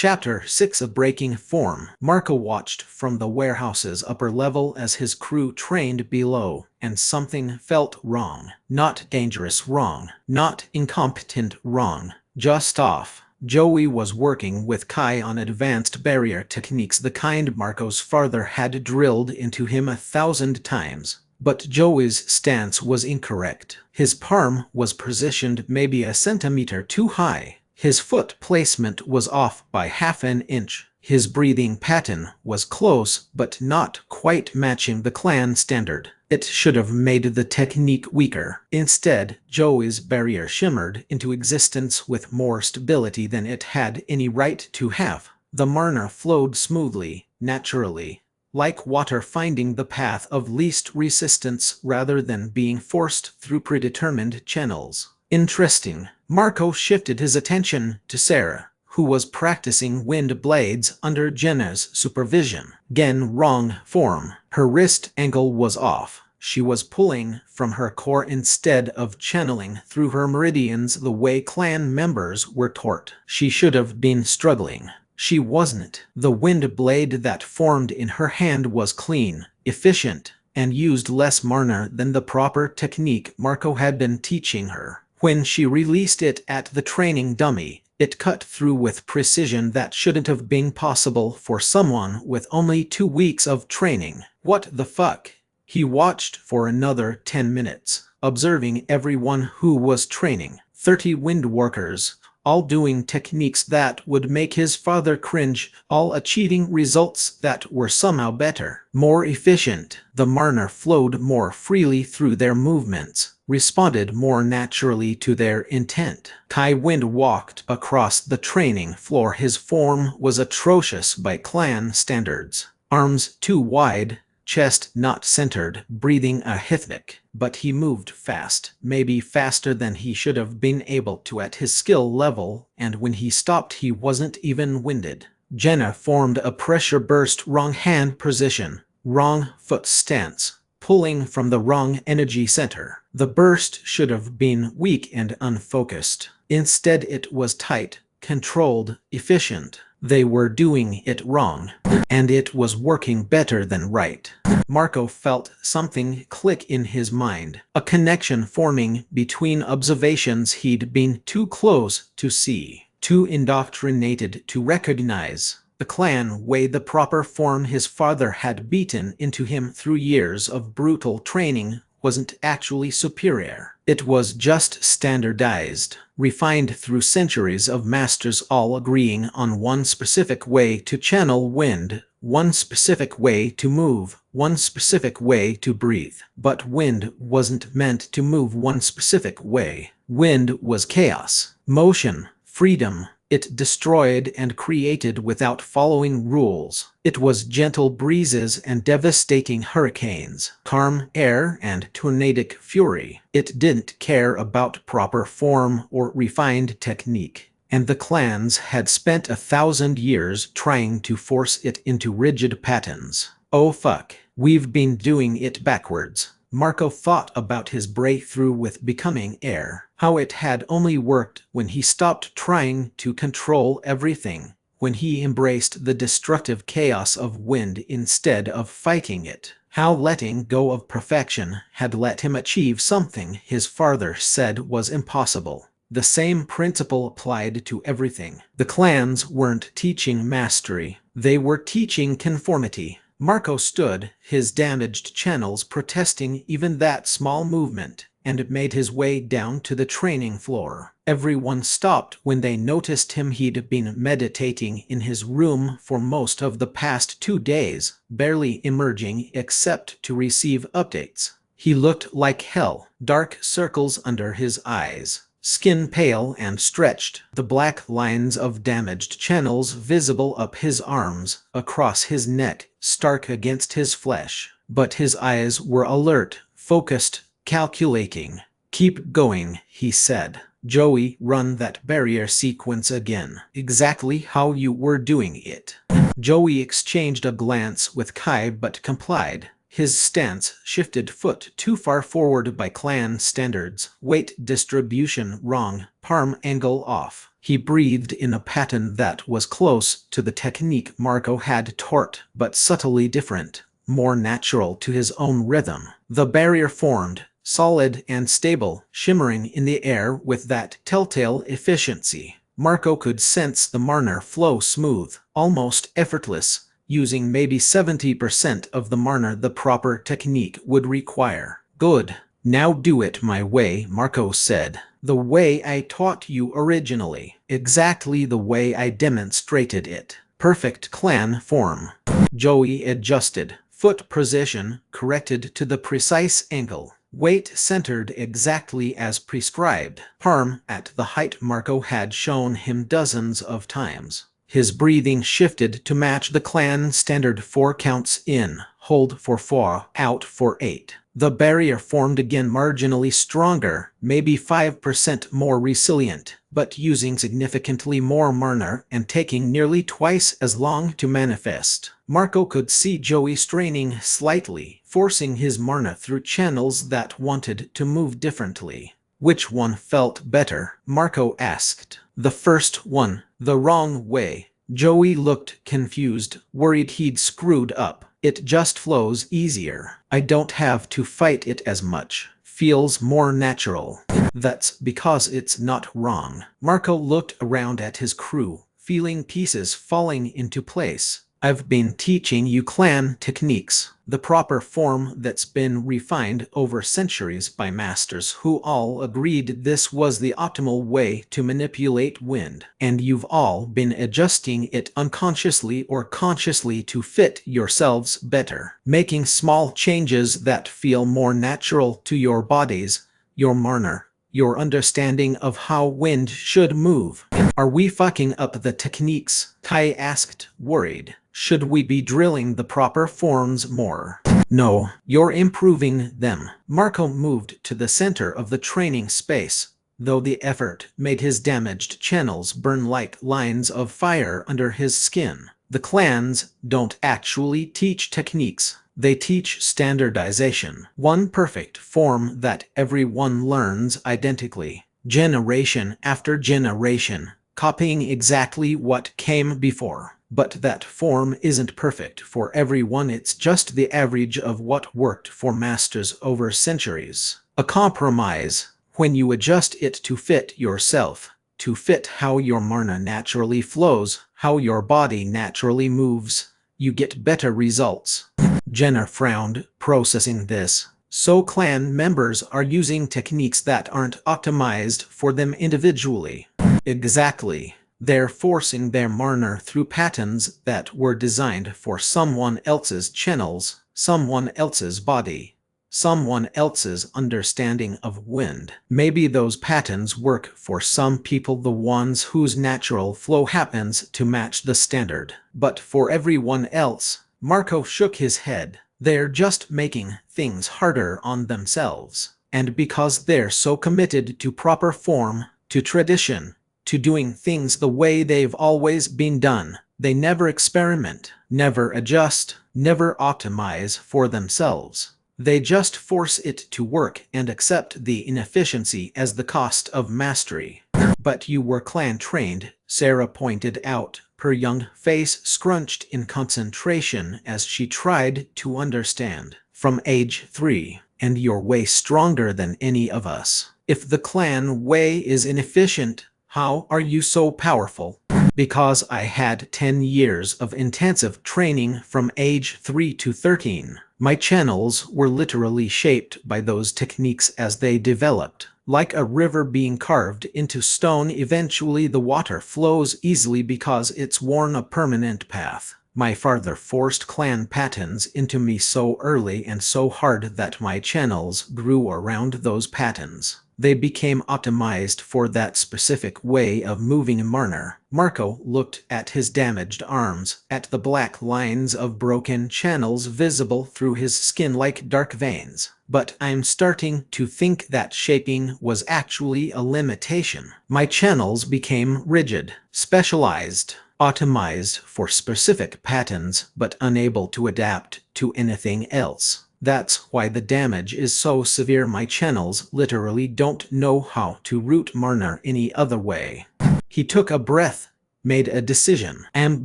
Chapter 6 of Breaking Form. Marco watched from the warehouse's upper level as his crew trained below, and something felt wrong. Not dangerous wrong, not incompetent wrong, just off. Joey was working with Kai on advanced barrier techniques, the kind Marco's father had drilled into him 1,000 times. But Joey's stance was incorrect. His palm was positioned maybe a centimeter too high. His foot placement was off by half an inch. His breathing pattern was close but not quite matching the clan standard. It should have made the technique weaker. Instead, Joey's barrier shimmered into existence with more stability than it had any right to have. The mana flowed smoothly, naturally, like water finding the path of least resistance rather than being forced through predetermined channels. Interesting. Marco shifted his attention to Sarah, who was practicing wind blades under Jenna's supervision. Again, wrong form. Her wrist angle was off. She was pulling from her core instead of channeling through her meridians the way clan members were taught. She should have been struggling. She wasn't. The wind blade that formed in her hand was clean, efficient, and used less mana than the proper technique Marco had been teaching her. When she released it at the training dummy, it cut through with precision that shouldn't have been possible for someone with only 2 weeks of training. What the fuck? He watched for another 10 minutes, observing everyone who was training. 30 wind workers, all doing techniques that would make his father cringe, all achieving results that were somehow better, more efficient. The mana flowed more freely through their movements, responded more naturally to their intent. Kai Wind walked across the training floor. His form was atrocious by clan standards. Arms too wide, chest not centered, breathing a Hithvik. But he moved fast, maybe faster than he should have been able to at his skill level, and when he stopped he wasn't even winded. Jenna formed a pressure burst, wrong hand position, wrong foot stance, pulling from the wrong energy center. The burst should have been weak and unfocused. Instead it was tight, controlled, efficient. They were doing it wrong, and it was working better than right. Marco felt something click in his mind, a connection forming between observations he'd been too close to see, too indoctrinated to recognize. The clan way, the proper form his father had beaten into him through years of brutal training, wasn't actually superior. It was just standardized, refined through centuries of masters all agreeing on one specific way to channel wind, one specific way to move, one specific way to breathe. But wind wasn't meant to move one specific way. Wind was chaos, motion, freedom. It destroyed and created without following rules. It was gentle breezes and devastating hurricanes, calm air and tornadic fury. It didn't care about proper form or refined technique, and the clans had spent 1,000 years trying to force it into rigid patterns. Oh fuck, we've been doing it backwards. Marco thought about his breakthrough with becoming heir, how it had only worked when he stopped trying to control everything, when he embraced the destructive chaos of wind instead of fighting it, how letting go of perfection had let him achieve something his father said was impossible. The same principle applied to everything. The clans weren't teaching mastery, they were teaching conformity. Marco stood, his damaged channels protesting even that small movement, and made his way down to the training floor. Everyone stopped when they noticed him. He'd been meditating in his room for most of the past 2 days, barely emerging except to receive updates. He looked like hell, dark circles under his eyes, skin pale and stretched, the black lines of damaged channels visible up his arms, across his neck, stark against his flesh. But his eyes were alert, focused, calculating. "Keep going," he said. "Joey, run that barrier sequence again. Exactly how you were doing it." Joey exchanged a glance with Kai but complied. His stance shifted, foot too far forward by clan standards, weight distribution wrong, palm angle off. He breathed in a pattern that was close to the technique Marco had taught, but subtly different, more natural to his own rhythm. The barrier formed, solid and stable, shimmering in the air with that telltale efficiency. Marco could sense the Marner flow smooth, almost effortless, using maybe 70% of the Marner the proper technique would require. Good. Now do it my way, Marco said. The way I taught you originally. Exactly the way I demonstrated it. Perfect clan form. Joey adjusted. Foot position corrected to the precise angle. Weight centered exactly as prescribed. Palm at the height Marco had shown him dozens of times. His breathing shifted to match the clan standard 4 counts in, hold for 4, out for 8. The barrier formed again, marginally stronger, maybe 5% more resilient, but using significantly more Marner and taking nearly twice as long to manifest. Marco could see Joey straining slightly, forcing his Marner through channels that wanted to move differently. Which one felt better? Marco asked. The first one, the wrong way. Joey looked confused, worried he'd screwed up. It just flows easier. I don't have to fight it as much. Feels more natural. That's because it's not wrong. Marco looked around at his crew, feeling pieces falling into place. I've been teaching you clan techniques, the proper form that's been refined over centuries by masters who all agreed this was the optimal way to manipulate wind. And you've all been adjusting it unconsciously or consciously to fit yourselves better, making small changes that feel more natural to your bodies, your Marner, your understanding of how wind should move. Are we fucking up the techniques? Tai asked, worried. Should we be drilling the proper forms more? No, you're improving them. Marco moved to the center of the training space, though the effort made his damaged channels burn like lines of fire under his skin. The clans don't actually teach techniques. They teach standardization, one perfect form that everyone learns identically, generation after generation, copying exactly what came before. But that form isn't perfect for everyone, it's just the average of what worked for masters over centuries. A compromise, when you adjust it to fit yourself, to fit how your Marna naturally flows, how your body naturally moves, you get better results. Jenna frowned, processing this. So clan members are using techniques that aren't optimized for them individually. Exactly. They're forcing their Marner through patterns that were designed for someone else's channels, someone else's body, someone else's understanding of wind. Maybe those patterns work for some people, the ones whose natural flow happens to match the standard. But for everyone else, Marco shook his head. They're just making things harder on themselves. And because they're so committed to proper form, to tradition, to doing things the way they've always been done, they never experiment, never adjust, never optimize for themselves. They just force it to work and accept the inefficiency as the cost of mastery. But you were clan trained, Sarah pointed out, her young face scrunched in concentration as she tried to understand. From age 3, and you're way stronger than any of us. If the clan way is inefficient, how are you so powerful? Because I had 10 years of intensive training from age 3 to 13. My channels were literally shaped by those techniques as they developed. Like a river being carved into stone, eventually the water flows easily because it's worn a permanent path. My father forced clan patterns into me so early and so hard that my channels grew around those patterns. They became optimized for that specific way of moving Marner. Marco looked at his damaged arms, at the black lines of broken channels visible through his skin like dark veins. But I'm starting to think that shaping was actually a limitation. My channels became rigid, specialized, optimized for specific patterns, but unable to adapt to anything else. That's why the damage is so severe. My channels literally don't know how to route Marner any other way. He took a breath, made a decision. I'm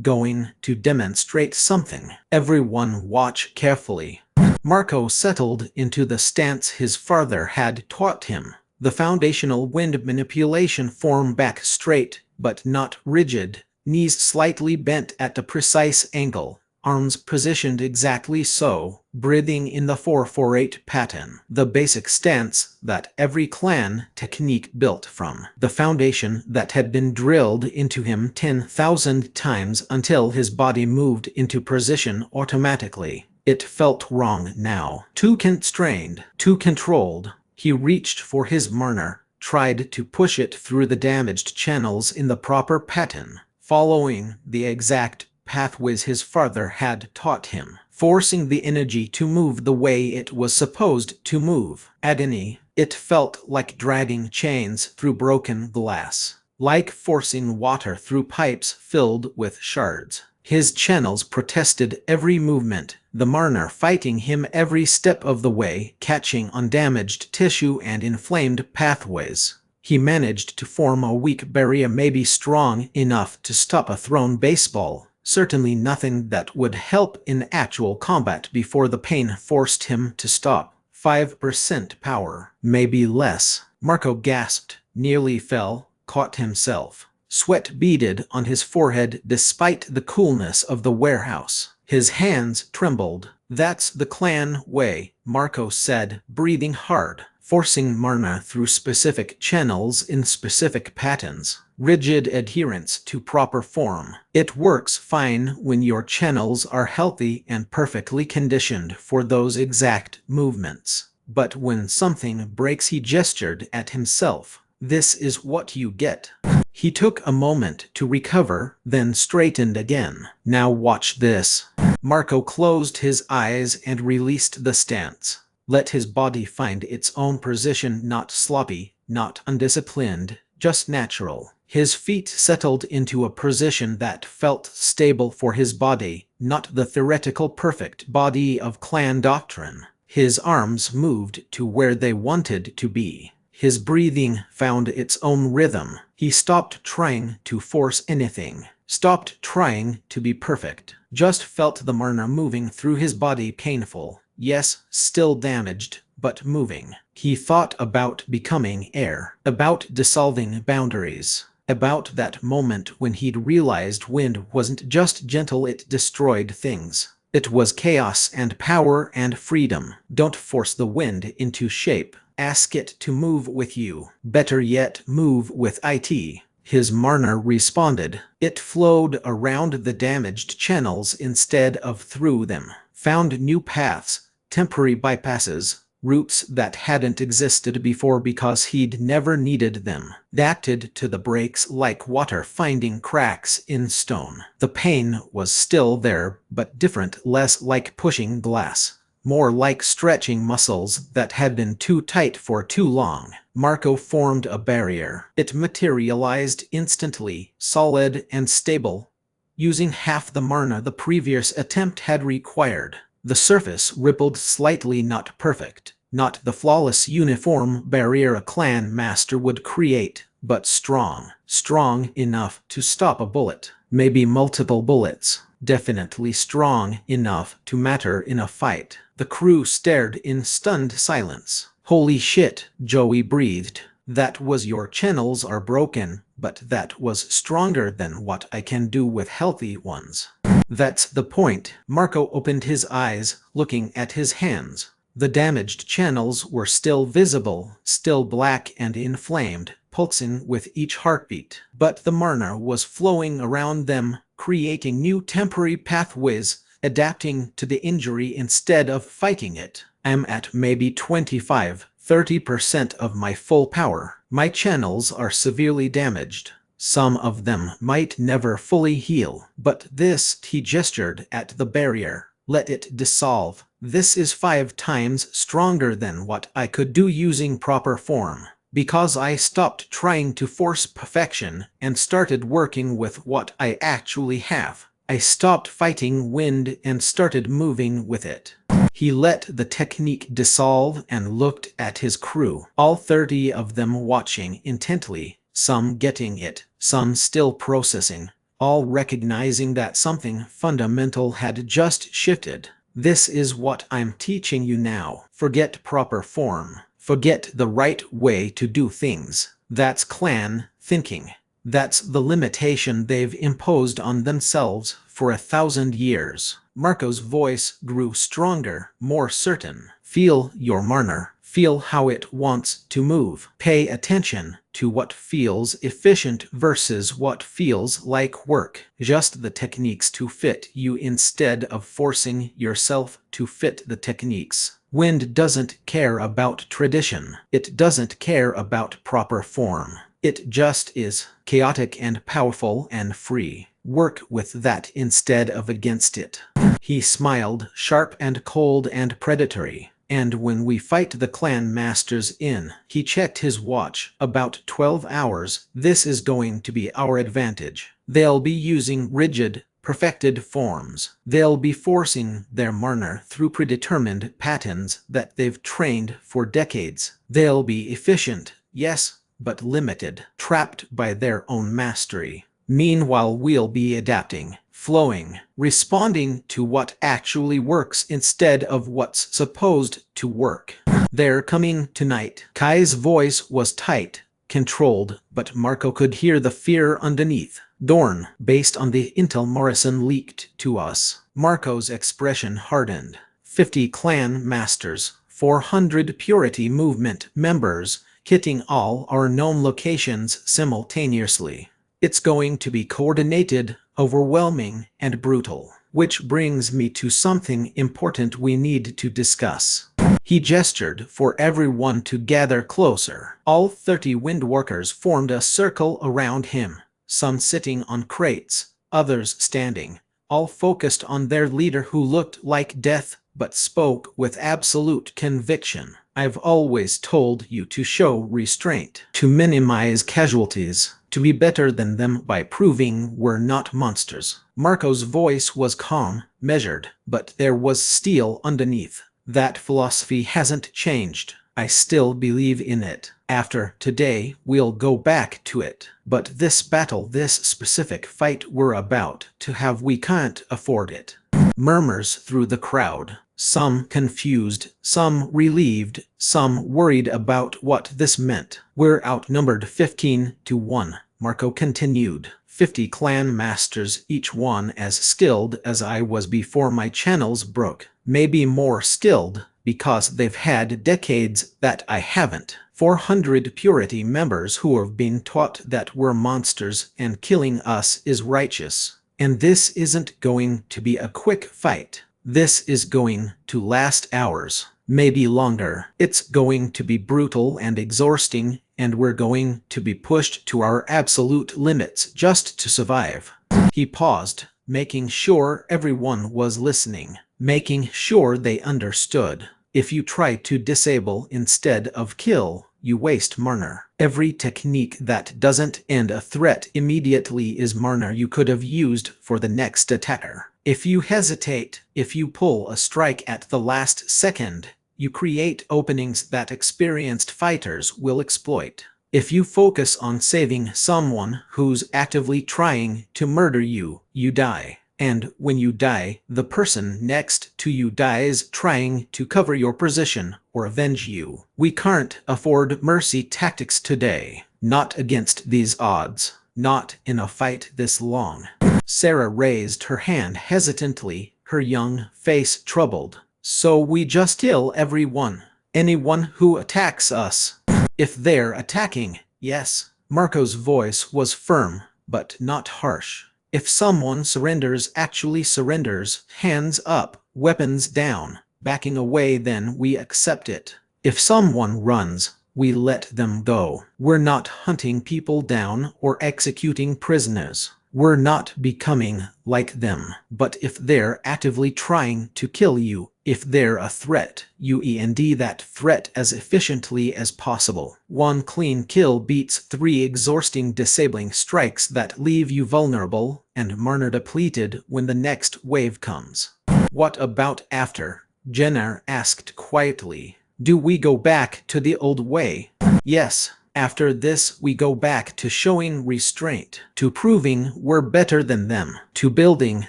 going to demonstrate something. Everyone watch carefully. Marco settled into the stance his father had taught him. The foundational wind manipulation form back straight, but not rigid, knees slightly bent at a precise angle, arms positioned exactly so, breathing in the 4-4-8 pattern. The basic stance that every clan technique built from. The foundation that had been drilled into him 10,000 times until his body moved into position automatically. It felt wrong now. Too constrained, too controlled. He reached for his Marner, tried to push it through the damaged channels in the proper pattern, following the exact pathways his father had taught him, forcing the energy to move the way it was supposed to move. Agony. It felt like dragging chains through broken glass, like forcing water through pipes filled with shards. His channels protested every movement, the Marner fighting him every step of the way, catching on damaged tissue and inflamed pathways. He managed to form a weak barrier, maybe strong enough to stop a thrown baseball. Certainly nothing that would help in actual combat before the pain forced him to stop. 5% power, maybe less. Marco gasped, nearly fell, caught himself. Sweat beaded on his forehead despite the coolness of the warehouse. His hands trembled. That's the clan way, Marco said, breathing hard, forcing Marna through specific channels in specific patterns. Rigid adherence to proper form. It works fine when your channels are healthy and perfectly conditioned for those exact movements. But when something breaks, he gestured at himself. This is what you get. He took a moment to recover, then straightened again. Now watch this. Marco closed his eyes and released the stance. Let his body find its own position, not sloppy, not undisciplined, just natural. His feet settled into a position that felt stable for his body, not the theoretical perfect body of clan doctrine. His arms moved to where they wanted to be. His breathing found its own rhythm. He stopped trying to force anything, stopped trying to be perfect, just felt the Marna moving through his body, painful, yes, still damaged, but moving. He thought about becoming air, about dissolving boundaries, about that moment when he'd realized wind wasn't just gentle, it destroyed things. It was chaos and power and freedom. Don't force the wind into shape. Ask it to move with you. Better yet, move with it. His Marner responded. It flowed around the damaged channels instead of through them. Found new paths, temporary bypasses, routes that hadn't existed before because he'd never needed them. Acted to the breaks like water finding cracks in stone. The pain was still there, but different, less like pushing glass. More like stretching muscles that had been too tight for too long. Marco formed a barrier. It materialized instantly, solid and stable, using half the Marna the previous attempt had required. The surface rippled slightly, not perfect, not the flawless uniform barrier a clan master would create, but strong. Strong enough to stop a bullet, maybe multiple bullets. Definitely strong enough to matter in a fight. The crew stared in stunned silence. Holy shit, Joey breathed. That was your channels are broken, but that was stronger than what I can do with healthy ones. That's the point. Marco opened his eyes, looking at his hands. The damaged channels were still visible, still black and inflamed, pulsing with each heartbeat. But the Marna was flowing around them, creating new temporary pathways, adapting to the injury instead of fighting it. I'm at maybe 25–30% of my full power. My channels are severely damaged. Some of them might never fully heal. But this, he gestured at the barrier. Let it dissolve. This is 5 times stronger than what I could do using proper form. Because I stopped trying to force perfection and started working with what I actually have. I stopped fighting wind and started moving with it. He let the technique dissolve and looked at his crew, all 30 of them watching intently, some getting it, some still processing, all recognizing that something fundamental had just shifted. This is what I'm teaching you now. Forget proper form. Forget the right way to do things. That's clan thinking. That's the limitation they've imposed on themselves for 1,000 years. Marco's voice grew stronger, more certain. Feel your Marner. Feel how it wants to move. Pay attention to what feels efficient versus what feels like work. Just the techniques to fit you instead of forcing yourself to fit the techniques. Wind doesn't care about tradition. It doesn't care about proper form. It just is chaotic and powerful and free. Work with that instead of against it. He smiled, sharp and cold and predatory. And when we fight the clan masters in, he checked his watch, about 12 hours, this is going to be our advantage. They'll be using rigid, perfected forms. They'll be forcing their Marner through predetermined patterns that they've trained for decades. They'll be efficient, yes, but limited, trapped by their own mastery. Meanwhile, we'll be adapting, flowing, responding to what actually works instead of what's supposed to work. They're coming tonight. Kai's voice was tight, controlled, but Marco could hear the fear underneath. Dorn, based on the intel Morrison leaked to us. Marco's expression hardened. 50 clan masters, 400 Purity Movement members, hitting all our known locations simultaneously. It's going to be coordinated, overwhelming, and brutal. Which brings me to something important we need to discuss. He gestured for everyone to gather closer. All 30 Windworkers formed a circle around him, some sitting on crates, others standing, all focused on their leader who looked like death but spoke with absolute conviction. I've always told you to show restraint, to minimize casualties, to be better than them by proving we're not monsters. Marco's voice was calm, measured, but there was steel underneath. That philosophy hasn't changed. I still believe in it. After today, we'll go back to it. But this battle, this specific fight we're about to have, we can't afford it. Murmurs through the crowd. Some confused, some relieved, some worried about what this meant. We're outnumbered 15-1, Marco continued. 50 clan masters, each one as skilled as I was before my channels broke. Maybe more skilled, because they've had decades that I haven't. 400 Purity members who have been taught that we're monsters and killing us is righteous. And this isn't going to be a quick fight. This is going to last hours, maybe longer. It's going to be brutal and exhausting, and we're going to be pushed to our absolute limits just to survive. He paused, making sure everyone was listening, making sure they understood. If you try to disable instead of kill, you waste Marner. Every technique that doesn't end a threat immediately is Marner you could have used for the next attacker. If you hesitate, if you pull a strike at the last second, you create openings that experienced fighters will exploit. If you focus on saving someone who's actively trying to murder you, you die. And when you die, the person next to you dies trying to cover your position or avenge you. We can't afford mercy tactics today. Not against these odds. Not in a fight this long. Sarah raised her hand hesitantly, her young face troubled. So we just kill everyone. Anyone who attacks us. If they're attacking, yes. Marco's voice was firm, but not harsh. If someone surrenders, actually surrenders, hands up, weapons down, backing away, then we accept it. If someone runs, we let them go. We're not hunting people down or executing prisoners. We're not becoming like them. But if they're actively trying to kill you, if they're a threat, you end that threat as efficiently as possible. One clean kill beats 3 exhausting disabling strikes that leave you vulnerable and Marner depleted when the next wave comes. What about after? Jenner asked quietly. Do we go back to the old way? Yes. After this, we go back to showing restraint, to proving we're better than them, to building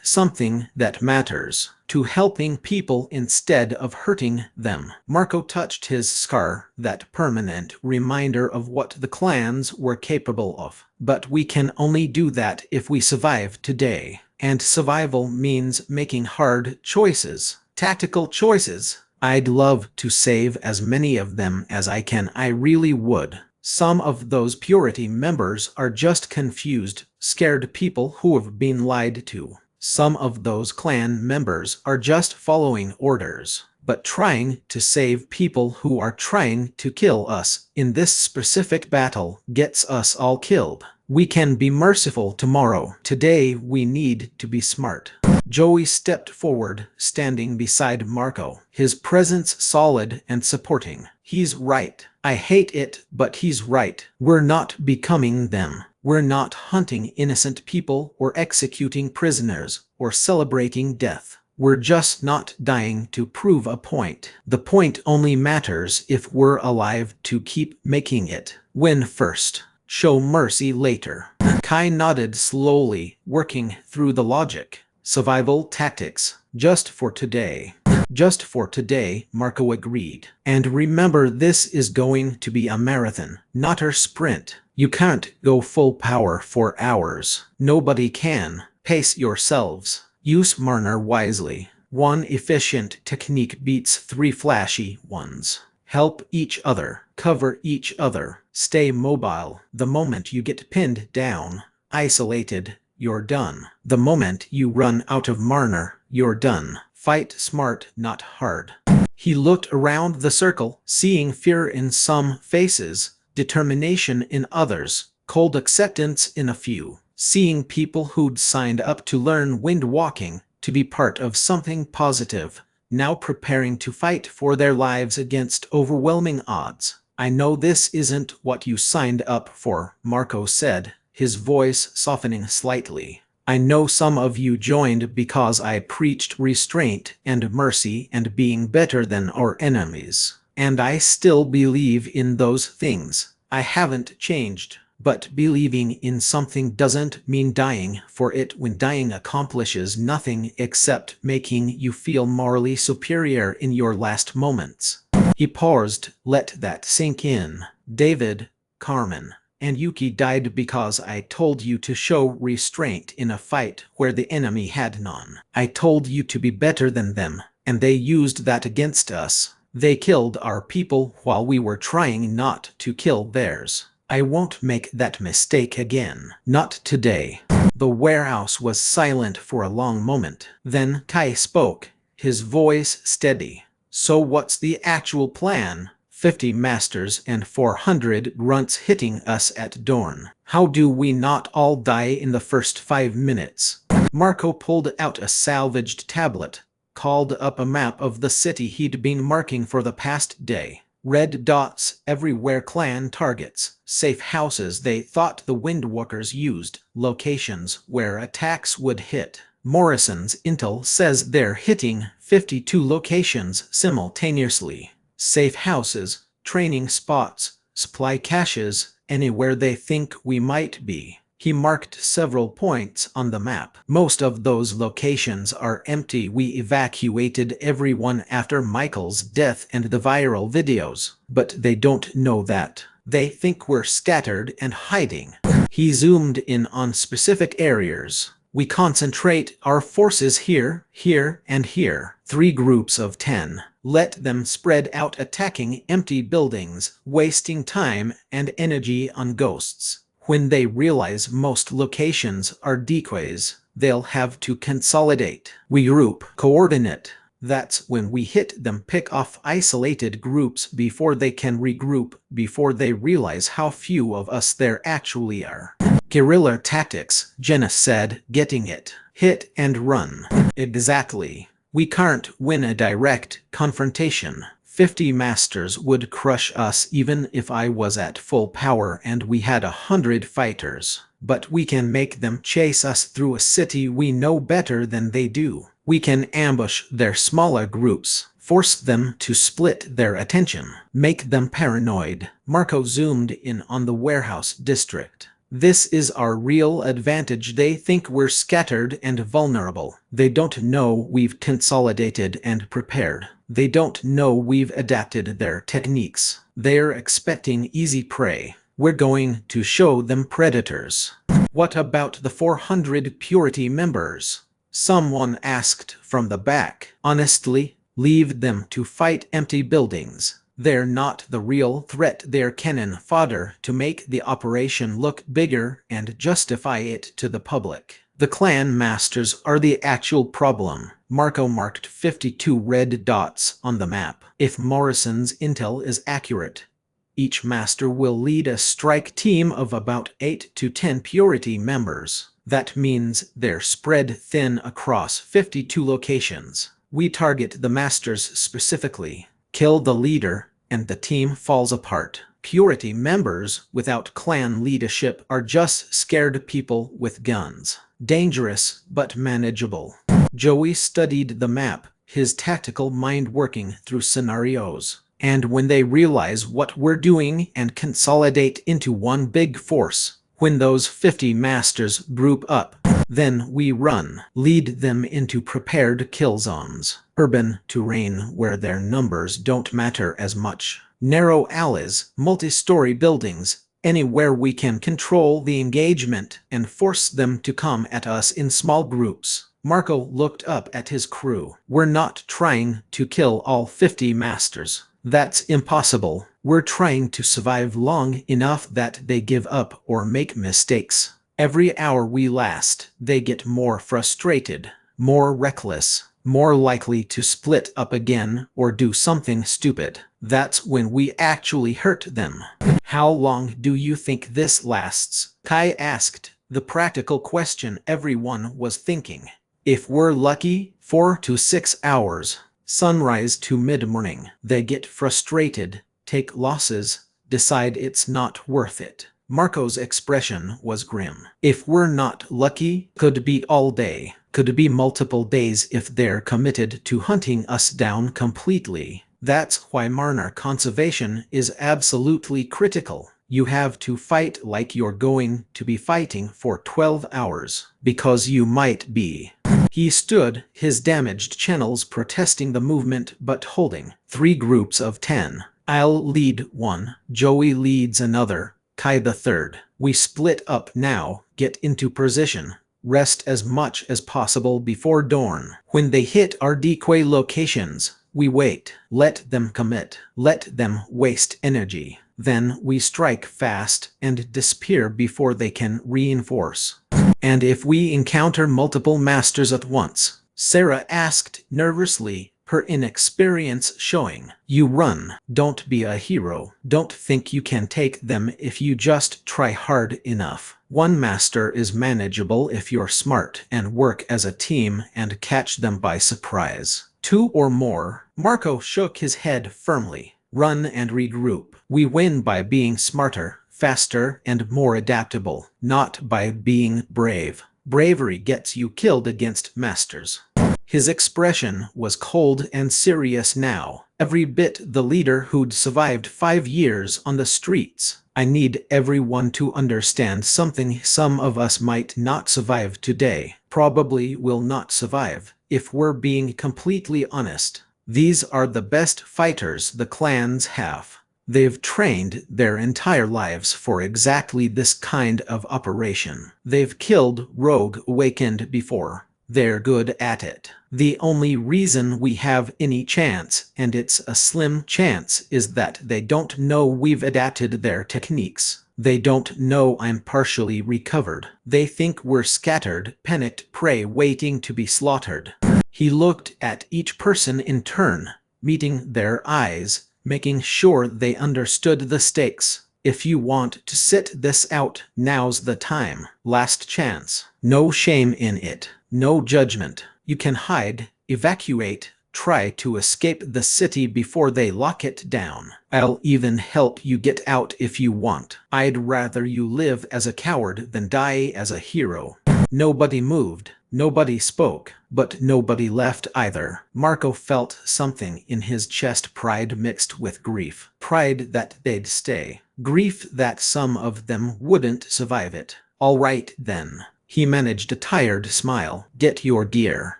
something that matters, to helping people instead of hurting them. Marco touched his scar, that permanent reminder of what the clans were capable of. But we can only do that if we survive today. And survival means making hard choices, tactical choices. I'd love to save as many of them as I can. I really would. Some of those Purity members are just confused, scared people who have been lied to. Some of those clan members are just following orders, but trying to save people who are trying to kill us. In this specific battle gets us all killed. We can be merciful tomorrow. Today we need to be smart. Joey stepped forward, standing beside Marco, his presence solid and supporting. He's right. I hate it, but he's right. We're not becoming them. We're not hunting innocent people or executing prisoners or celebrating death. We're just not dying to prove a point. The point only matters if we're alive to keep making it. Win first. Show mercy later. Kai nodded slowly, working through the logic. Survival tactics. Just for today. Just for today, Marco agreed. And remember, this is going to be a marathon, not a sprint. You can't go full power for hours. Nobody can. Pace yourselves. Use Marner wisely. One efficient technique beats 3 flashy ones. Help each other. Cover each other. Stay mobile. The moment you get pinned down, isolated, you're done. The moment you run out of Marner, you're done. Fight smart, not hard. He looked around the circle, seeing fear in some faces, determination in others, cold acceptance in a few. Seeing people who'd signed up to learn windwalking, to be part of something positive, now preparing to fight for their lives against overwhelming odds. I know this isn't what you signed up for, Marco said, his voice softening slightly. I know some of you joined because I preached restraint and mercy and being better than our enemies. And I still believe in those things. I haven't changed. But believing in something doesn't mean dying for it when dying accomplishes nothing except making you feel morally superior in your last moments. He paused, let that sink in. David, Carmen, and Yuki died because I told you to show restraint in a fight where the enemy had none. I told you to be better than them, and they used that against us. They killed our people while we were trying not to kill theirs. I won't make that mistake again. Not today. The warehouse was silent for a long moment. Then Kai spoke, his voice steady. So what's the actual plan? 50 masters and 400 grunts hitting us at dawn. How do we not all die in the first 5 minutes? Marco pulled out a salvaged tablet, called up a map of the city he'd been marking for the past day. Red dots everywhere, clan targets, safe houses they thought the Windwalkers used, locations where attacks would hit. Morrison's intel says they're hitting 52 locations simultaneously. Safe houses, training spots, supply caches, anywhere they think we might be. He marked several points on the map. Most of those locations are empty. We evacuated everyone after Michael's death and the viral videos. But they don't know that. They think we're scattered and hiding. He zoomed in on specific areas. We concentrate our forces here, here, and here. 3 groups of 10. Let them spread out attacking empty buildings, wasting time and energy on ghosts. When they realize most locations are decoys, they'll have to consolidate. We group, coordinate. That's when we hit them. Pick off isolated groups before they can regroup, before they realize how few of us there actually are. Guerrilla tactics, Jenna said, getting it. Hit and run. Exactly. We can't win a direct confrontation. 50 masters would crush us even if I was at full power and we had 100 fighters. But we can make them chase us through a city we know better than they do. We can ambush their smaller groups, Force them to split their attention. Make them paranoid. Marco zoomed in on the warehouse district. This is our real advantage. They think we're scattered and vulnerable. They don't know we've consolidated and prepared. They don't know we've adapted their techniques. They're expecting easy prey. We're going to show them predators. What about the 400 Purity members? Someone asked from the back. Honestly, leave them to fight empty buildings. They're not the real threat. They're cannon fodder to make the operation look bigger and justify it to the public. The clan masters are the actual problem. Marco marked 52 red dots on the map. If Morrison's intel is accurate, each master will lead a strike team of about 8 to 10 Purity members. That means they're spread thin across 52 locations. We target the masters specifically, kill the leader, and the team falls apart. Purity members without clan leadership are just scared people with guns. Dangerous, but manageable. Joey studied the map, his tactical mind working through scenarios. And when they realize what we're doing and consolidate into one big force, when those 50 masters group up, then we run, lead them into prepared kill zones. Urban terrain where their numbers don't matter as much. Narrow alleys, multi-story buildings, anywhere we can control the engagement and force them to come at us in small groups. Marco looked up at his crew. We're not trying to kill all 50 masters. That's impossible. We're trying to survive long enough that they give up or make mistakes. Every hour we last, they get more frustrated, more reckless, more likely to split up again or do something stupid. That's when we actually hurt them. How long do you think this lasts? Kai asked, the practical question everyone was thinking. If we're lucky, 4 to 6 hours. Sunrise to mid-morning. They get frustrated, take losses, decide it's not worth it. Marco's expression was grim. If we're not lucky, could be all day, could be multiple days if they're committed to hunting us down completely. That's why Marner conservation is absolutely critical. You have to fight like you're going to be fighting for 12 hours, because you might be. He stood, his damaged channels protesting the movement but holding. 3 groups of 10. I'll lead one, Joey leads another, Kai the third. We split up now, get into position, rest as much as possible before dawn. When they hit our decoy locations, we wait, let them commit, let them waste energy. Then we strike fast and disappear before they can reinforce. And if we encounter multiple masters at once? Sarah asked nervously, her inexperience showing. You run. Don't be a hero. Don't think you can take them if you just try hard enough. One master is manageable if you're smart and work as a team and catch them by surprise. 2 or more. Marco shook his head firmly. Run and regroup. We win by being smarter, faster, and more adaptable, not by being brave. Bravery gets you killed against masters. His expression was cold and serious now, every bit the leader who'd survived 5 years on the streets. I need everyone to understand something. Some of us might not survive today, probably will not survive, if we're being completely honest. These are the best fighters the clans have. They've trained their entire lives for exactly this kind of operation. They've killed Rogue Awakened before. They're good at it. The only reason we have any chance, and it's a slim chance, is that they don't know we've adapted their techniques. They don't know I'm partially recovered. They think we're scattered, panicked prey waiting to be slaughtered. He looked at each person in turn, meeting their eyes, making sure they understood the stakes. If you want to sit this out, now's the time. Last chance. No shame in it. No judgment. You can hide, evacuate, try to escape the city before they lock it down. I'll even help you get out if you want. I'd rather you live as a coward than die as a hero. Nobody moved, nobody spoke, but nobody left either. Marco felt something in his chest, pride mixed with grief. Pride that they'd stay. Grief that some of them wouldn't survive it. All right then. He managed a tired smile. Get your gear.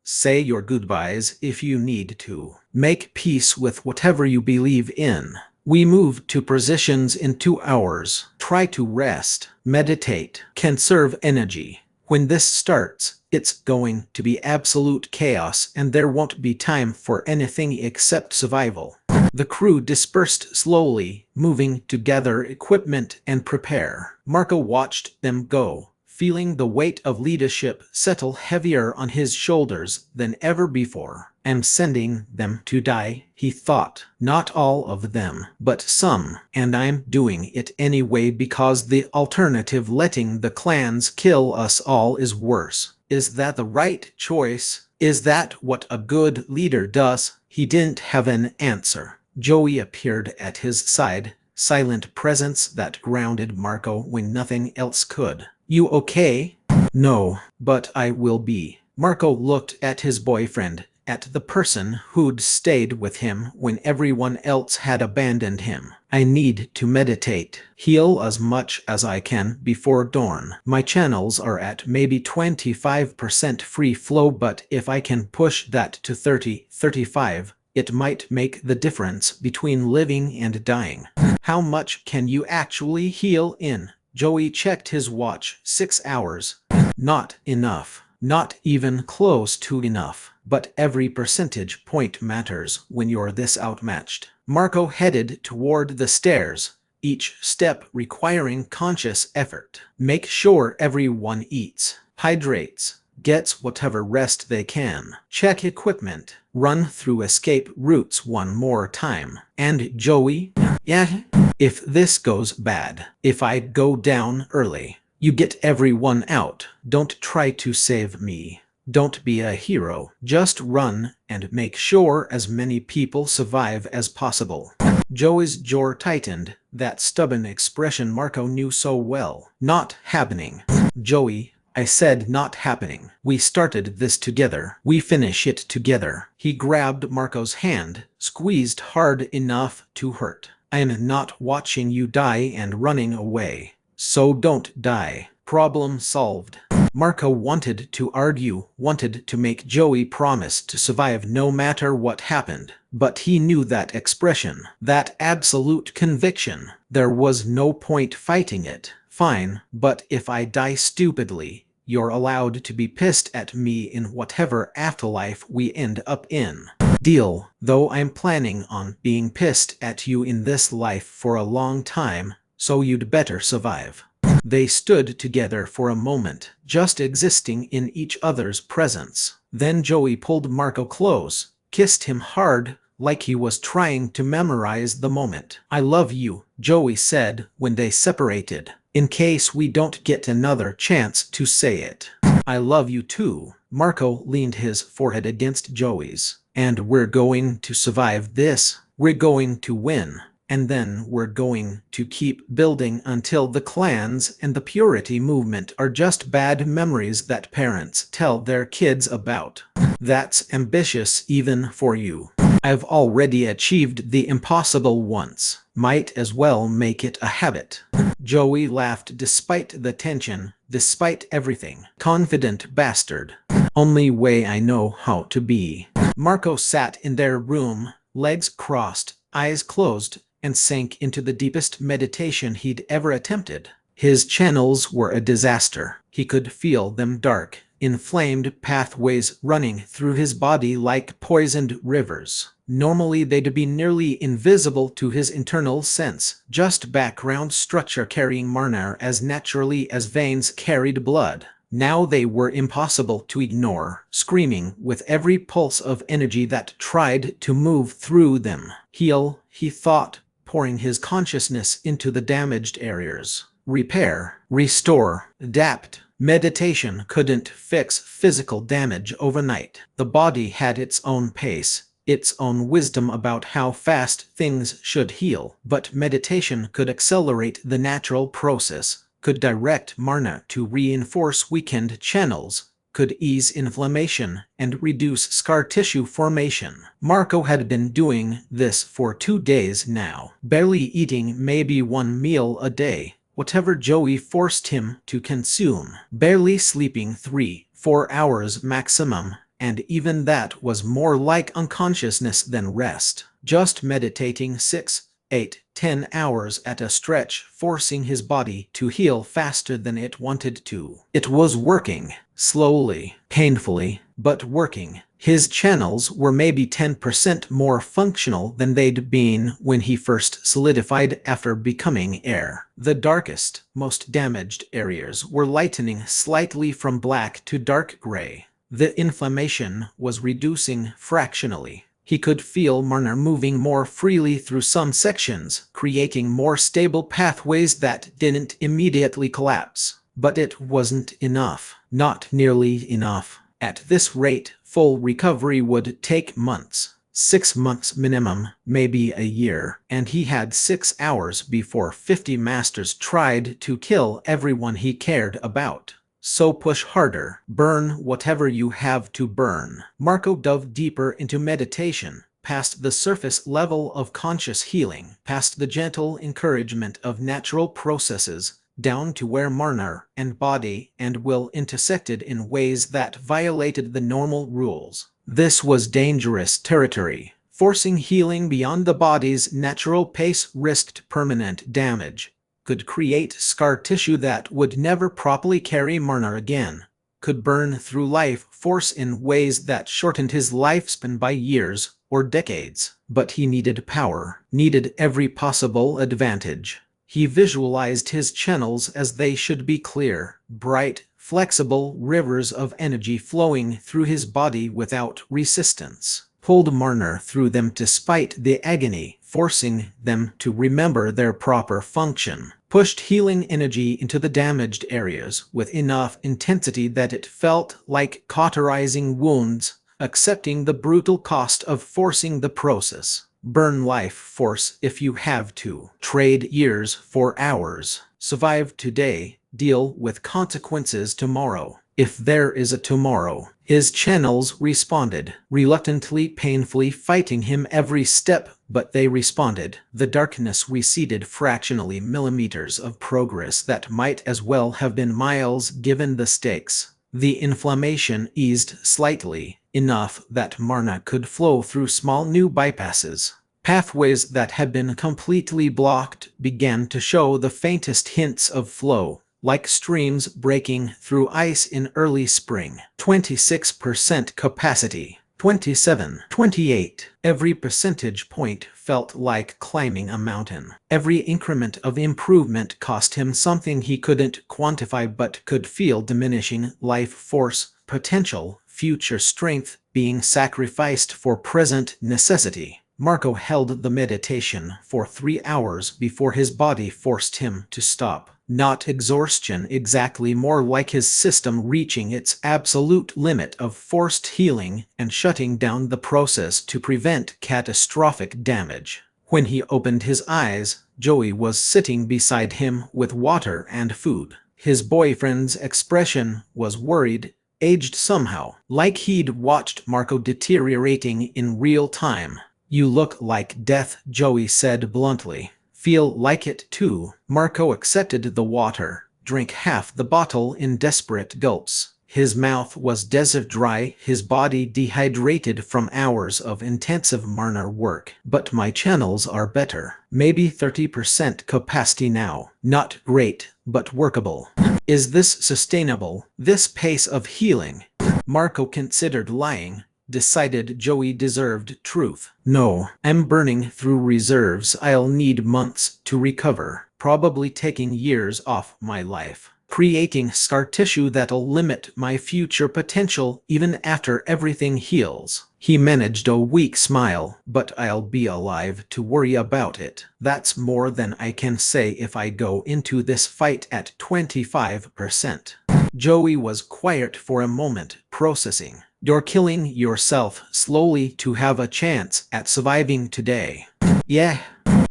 Say your goodbyes if you need to. Make peace with whatever you believe in. We move to positions in 2 hours. Try to rest, meditate, conserve energy. When this starts, it's going to be absolute chaos and there won't be time for anything except survival. The crew dispersed slowly, moving to gather equipment and prepare. Marco watched them go, feeling the weight of leadership settle heavier on his shoulders than ever before. I'm sending them to die, he thought. Not all of them, but some. And I'm doing it anyway because the alternative, letting the clans kill us all, is worse. Is that the right choice? Is that what a good leader does? He didn't have an answer. Joey appeared at his side, silent presence that grounded Marco when nothing else could. You okay? No, but I will be. Marco looked at his boyfriend, at the person who'd stayed with him when everyone else had abandoned him. I need to meditate, heal as much as I can before dawn. My channels are at maybe 25% free flow, but if I can push that to 30-35, it might make the difference between living and dying. How much can you actually heal in? Joey checked his watch. 6 hours. Not enough. Not even close to enough. But every percentage point matters when you're this outmatched. Marco headed toward the stairs, each step requiring conscious effort. Make sure everyone eats, hydrates, gets whatever rest they can. Check equipment. Run through escape routes one more time. And Joey? Yeah? If this goes bad, if I go down early, you get everyone out. Don't try to save me. Don't be a hero. Just run and make sure as many people survive as possible. Joey's jaw tightened, that stubborn expression Marco knew so well. Not happening. Joey, I said not happening. We started this together. We finish it together. He grabbed Marco's hand, squeezed hard enough to hurt. I am not watching you die and running away. So don't die. Problem solved. Marco wanted to argue, wanted to make Joey promise to survive no matter what happened. But he knew that expression, that absolute conviction. There was no point fighting it. Fine, but if I die stupidly, you're allowed to be pissed at me in whatever afterlife we end up in. Deal, though I'm planning on being pissed at you in this life for a long time, so you'd better survive. They stood together for a moment, just existing in each other's presence. Then Joey pulled Marco close, kissed him hard, like he was trying to memorize the moment. I love you, Joey said when they separated, in case we don't get another chance to say it. I love you too. Marco leaned his forehead against Joey's. And we're going to survive this. We're going to win. And then we're going to keep building until the clans and the purity movement are just bad memories that parents tell their kids about. That's ambitious even for you. I've already achieved the impossible once. Might as well make it a habit. Joey laughed despite the tension, despite everything. Confident bastard. Only way I know how to be. Marco sat in their room, legs crossed, eyes closed, and sank into the deepest meditation he'd ever attempted. His channels were a disaster. He could feel them dark, inflamed pathways running through his body like poisoned rivers. Normally they'd be nearly invisible to his internal sense, just background structure carrying mana as naturally as veins carried blood. Now they were impossible to ignore, screaming with every pulse of energy that tried to move through them. Heal, he thought, pouring his consciousness into the damaged areas. Repair, restore, adapt. Meditation couldn't fix physical damage overnight. The body had its own pace, its own wisdom about how fast things should heal, but meditation could accelerate the natural process. could direct Marna to reinforce weakened channels, could ease inflammation, and reduce scar tissue formation. Marco had been doing this for 2 days now, barely eating maybe 1 meal a day, whatever Joey forced him to consume, barely sleeping 3-4 hours maximum, and even that was more like unconsciousness than rest, just meditating 6-8-10 hours at a stretch, forcing his body to heal faster than it wanted to. It was working, slowly, painfully, but working. His channels were maybe 10% more functional than they'd been when he first solidified after becoming air. The darkest, most damaged areas were lightening slightly from black to dark gray. The inflammation was reducing fractionally. He could feel Marna moving more freely through some sections, creating more stable pathways that didn't immediately collapse. But it wasn't enough. Not nearly enough. At this rate, full recovery would take months. 6 months minimum, maybe a year. And he had 6 hours before 50 masters tried to kill everyone he cared about. So push harder. Burn whatever you have to burn. Marco dove deeper into meditation, past the surface level of conscious healing, past the gentle encouragement of natural processes, down to where Marna and body and will intersected in ways that violated the normal rules. This was dangerous territory. Forcing healing beyond the body's natural pace risked permanent damage, could create scar tissue that would never properly carry Marna again, could burn through life force in ways that shortened his lifespan by years or decades. But he needed power, needed every possible advantage. He visualized his channels as they should be: clear, bright, flexible rivers of energy flowing through his body without resistance. Pulled Marna through them despite the agony, forcing them to remember their proper function. Pushed healing energy into the damaged areas with enough intensity that it felt like cauterizing wounds, accepting the brutal cost of forcing the process. Burn life force if you have to. Trade years for hours. Survive today. Deal with consequences tomorrow. If there is a tomorrow. His channels responded, reluctantly, painfully, fighting him every step, but they responded. The darkness receded fractionally, millimeters of progress that might as well have been miles given the stakes. The inflammation eased slightly, enough that Marna could flow through small new bypasses. Pathways that had been completely blocked began to show the faintest hints of flow, like streams breaking through ice in early spring. 26% capacity. 27, 28. Every percentage point felt like climbing a mountain. Every increment of improvement cost him something he couldn't quantify but could feel: diminishing life force, potential, future strength being sacrificed for present necessity. Marco held the meditation for 3 hours before his body forced him to stop. Not exhaustion exactly, more like his system reaching its absolute limit of forced healing and shutting down the process to prevent catastrophic damage. When he opened his eyes, Joey was sitting beside him with water and food. His boyfriend's expression was worried, aged somehow, like he'd watched Marco deteriorating in real time. "You look like death," Joey said bluntly. "Feel like it too." Marco accepted the water, drank half the bottle in desperate gulps. His mouth was desert dry, his body dehydrated from hours of intensive Marna work. "But my channels are better. Maybe 30% capacity now. Not great, but workable. Is this sustainable, this pace of healing?" Marco considered lying. Decided Joey deserved truth. "No, I'm burning through reserves. I'll need months to recover, probably taking years off my life, creating scar tissue that'll limit my future potential even after everything heals." He managed a weak smile. "But I'll be alive to worry about it. That's more than I can say if I go into this fight at 25%. Joey was quiet for a moment, processing. "You're killing yourself slowly to have a chance at surviving today." "Yeah,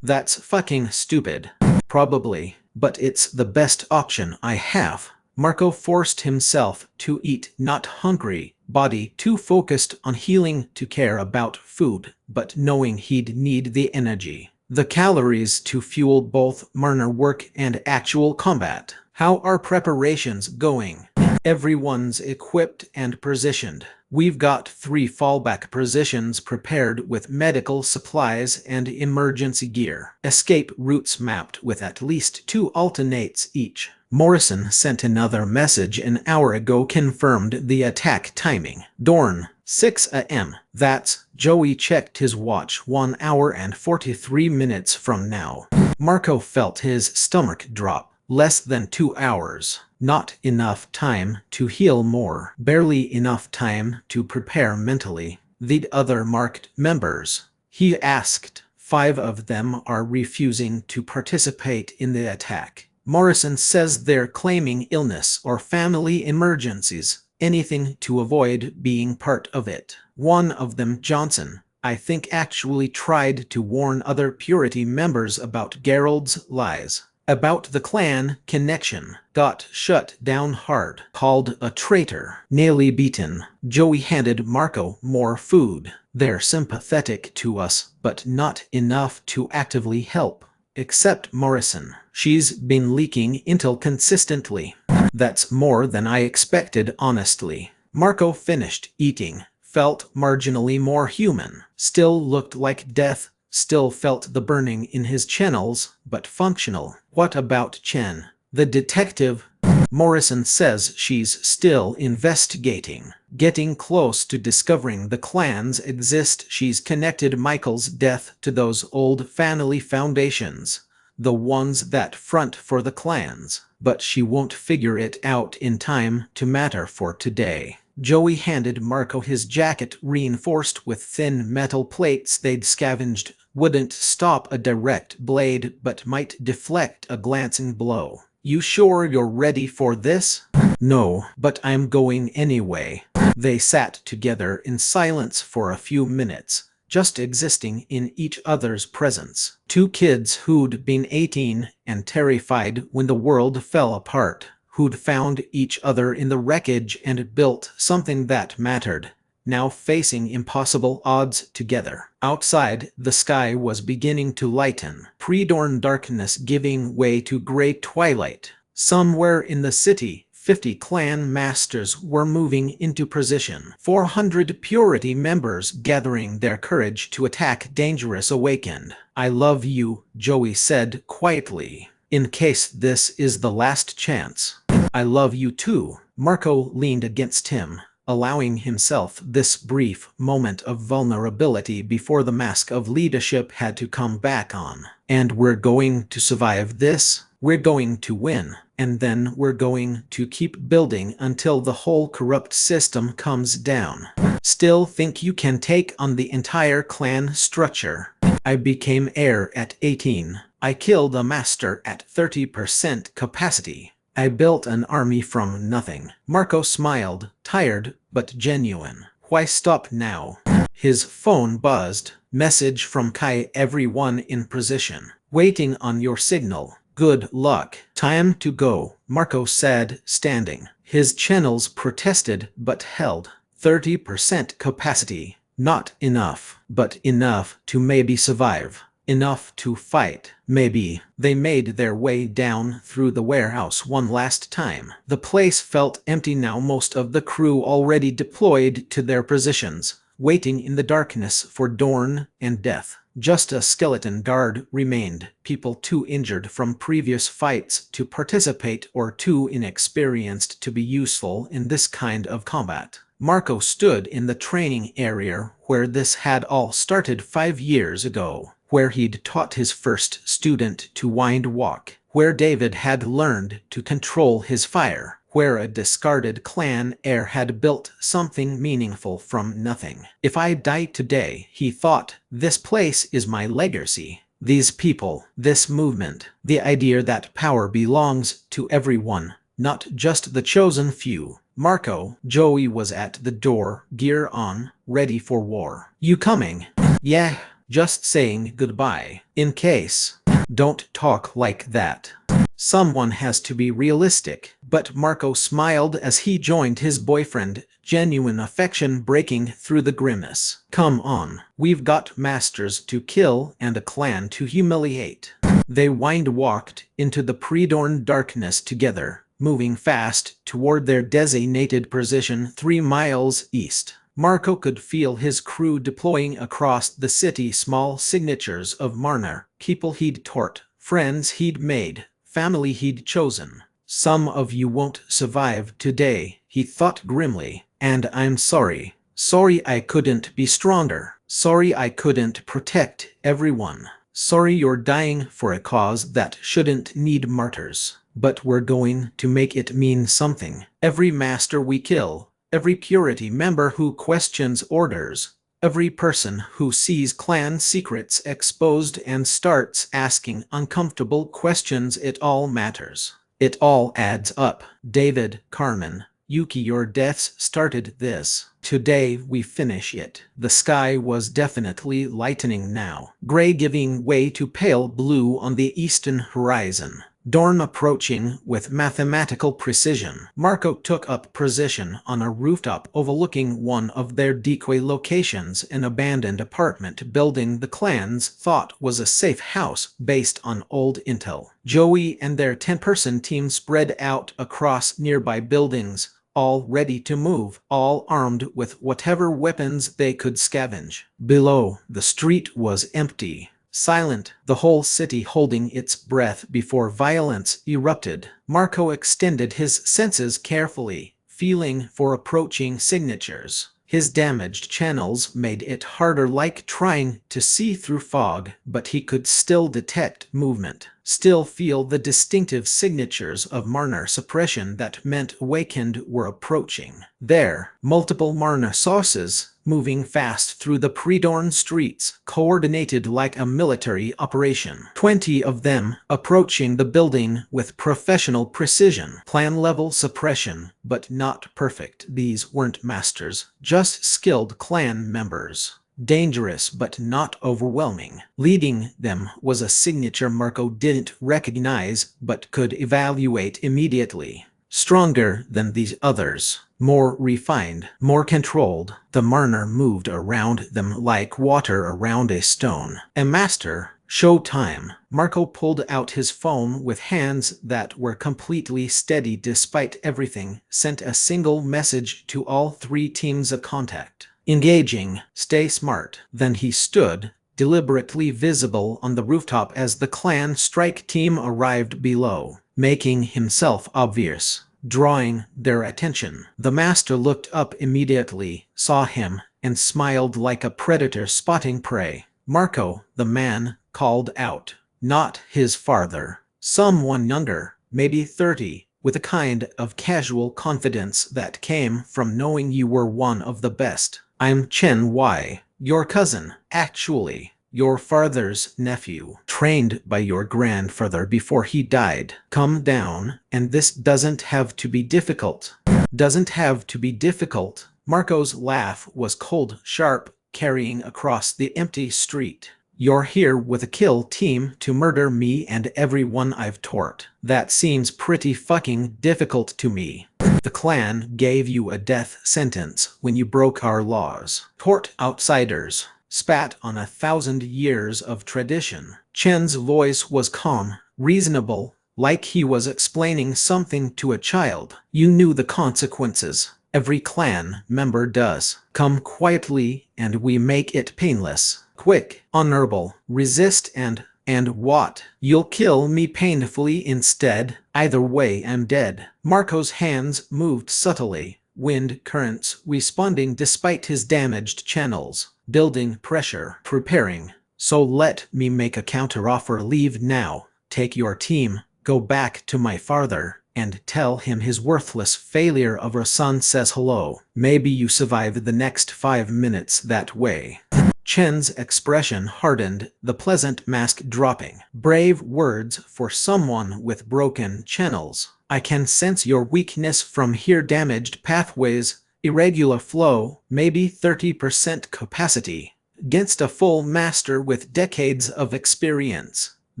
that's fucking stupid." "Probably." but it's the best option I have. Marco forced himself to eat, not hungry, body too focused on healing to care about food, but knowing he'd need the energy, the calories to fuel both minor work and actual combat. How are preparations going? Everyone's equipped and positioned. We've got 3 fallback positions prepared with medical supplies and emergency gear. Escape routes mapped with at least 2 alternates each. Morrison sent another message an hour ago, confirmed the attack timing. Dawn, 6 a.m. That's, Joey checked his watch, 1 hour and 43 minutes from now. Marco felt his stomach drop. Less than 2 hours. Not enough time to heal more. Barely enough time to prepare mentally. The other marked members, he asked. 5 of them are refusing to participate in the attack. Morrison says they're claiming illness or family emergencies. Anything to avoid being part of it. One of them, Johnson, I think, actually tried to warn other Purity members about Gerald's lies. About the clan connection, got shut down hard, called a traitor, nearly beaten. Joey handed Marco more food. They're sympathetic to us, but not enough to actively help. Except Morrison. She's been leaking intel consistently. That's more than I expected, honestly. Marco finished eating, felt marginally more human, still looked like death, still felt the burning in his channels, but functional. What about Chen? The detective? Morrison says she's still investigating, getting close to discovering the clans exist. She's connected Michael's death to those old family foundations, the ones that front for the clans, but she won't figure it out in time to matter for today. Joey handed Marco his jacket, reinforced with thin metal plates they'd scavenged. Wouldn't stop a direct blade, but might deflect a glancing blow. You sure you're ready for this? No, but I'm going anyway. They sat together in silence for a few minutes, just existing in each other's presence. 2 kids who'd been 18 and terrified when the world fell apart, who'd found each other in the wreckage and built something that mattered, now facing impossible odds together. Outside, the sky was beginning to lighten, pre-dawn darkness giving way to gray twilight. Somewhere in the city, 50 clan masters were moving into position. 400 Purity members gathering their courage to attack Dangerous Awakened. I love you, Joey said quietly. In case this is the last chance. I love you too. Marco leaned against him, allowing himself this brief moment of vulnerability before the mask of leadership had to come back on. And we're going to survive this. We're going to win. And then we're going to keep building until the whole corrupt system comes down. Still think you can take on the entire clan structure? I became heir at 18. I killed a master at 30% capacity. I built an army from nothing. Marco smiled, tired but genuine. Why stop now? His phone buzzed. Message from Kai. Everyone in position. Waiting on your signal. Good luck. Time to go, Marco said, standing. His channels protested but held. 30% capacity. Not enough, but enough to maybe survive. Enough to fight, maybe. They made their way down through the warehouse one last time. The place felt empty now, most of the crew already deployed to their positions, waiting in the darkness for dawn and death. Just a skeleton guard remained, people too injured from previous fights to participate or too inexperienced to be useful in this kind of combat. Marco stood in the training area where this had all started 5 years ago, where he'd taught his first student to wind walk, where David had learned to control his fire, where a discarded clan heir had built something meaningful from nothing. If I die today, he thought, this place is my legacy. These people, this movement, the idea that power belongs to everyone, not just the chosen few. Marco, Joey was at the door, gear on, ready for war. You coming? Yeah. Just saying goodbye. In case. Don't talk like that. Someone has to be realistic. But Marco smiled as he joined his boyfriend, genuine affection breaking through the grimace. Come on, we've got masters to kill and a clan to humiliate. They walked into the pre-dawn darkness together, moving fast toward their designated position 3 miles east. Marco could feel his crew deploying across the city, small signatures of Marner, people he'd taught, friends he'd made, family he'd chosen. Some of you won't survive today, he thought grimly, and I'm sorry. Sorry I couldn't be stronger. Sorry I couldn't protect everyone. Sorry you're dying for a cause that shouldn't need martyrs. But we're going to make it mean something. Every master we kill, every purity member who questions orders, every person who sees clan secrets exposed and starts asking uncomfortable questions, it all matters. It all adds up. David, Carmen, Yuki, your deaths started this. Today we finish it. The sky was definitely lightening now, gray giving way to pale blue on the eastern horizon. Dawn approaching with mathematical precision. Marco took up position on a rooftop overlooking one of their decoy locations, an abandoned apartment building the clans thought was a safe house based on old intel. Joey and their 10-person team spread out across nearby buildings, all ready to move, all armed with whatever weapons they could scavenge. Below, the street was empty. Silent, the whole city holding its breath before violence erupted. Marco extended his senses carefully, feeling for approaching signatures. His damaged channels made it harder, like trying to see through fog, but he could still detect movement, still feel the distinctive signatures of Marner suppression that meant Awakened were approaching. There, multiple Marner sources, moving fast through the pre-dawn streets, coordinated like a military operation. 20 of them approaching the building with professional precision. Clan-level suppression, but not perfect. These weren't masters, just skilled clan members. Dangerous but not overwhelming. Leading them was a signature Marco didn't recognize but could evaluate immediately. Stronger than these others, more refined, more controlled. The Marner moved around them like water around a stone. A master. Showtime. Marco pulled out his phone with hands that were completely steady despite everything, sent a single message to all 3 teams of contact. Engaging. Stay smart. Then he stood, deliberately visible on the rooftop as the clan strike team arrived below, making himself obvious, drawing their attention. The master looked up immediately, saw him, and smiled like a predator spotting prey. Marco, the man, called out. Not his father. Someone younger, maybe 30, with a kind of casual confidence that came from knowing you were one of the best. I'm Chen Wei, your cousin, actually. Your father's nephew, trained by your grandfather before he died. Come down, and this doesn't have to be difficult. Doesn't have to be difficult. Marco's laugh was cold, sharp, carrying across the empty street. You're here with a kill team to murder me and everyone I've taught. That seems pretty fucking difficult to me. The clan gave you a death sentence when you broke our laws. Taught outsiders. Spat on 1,000 years of tradition. Chen's voice was calm, reasonable, like he was explaining something to a child. You knew the consequences. Every clan member does. Come quietly and we make it painless. Quick, honorable, resist and what? You'll kill me painfully instead. Either way I'm dead. Marco's hands moved subtly, wind currents responding despite his damaged channels, building pressure, preparing. So let me make a counteroffer. Leave now, take your team, go back to my father, and tell him his worthless failure of a son says hello. Maybe you survive the next 5 minutes that way. Chen's expression hardened, the pleasant mask dropping. Brave words for someone with broken channels. I can sense your weakness from here. Damaged pathways, irregular flow, maybe 30% capacity. Against a full master with decades of experience.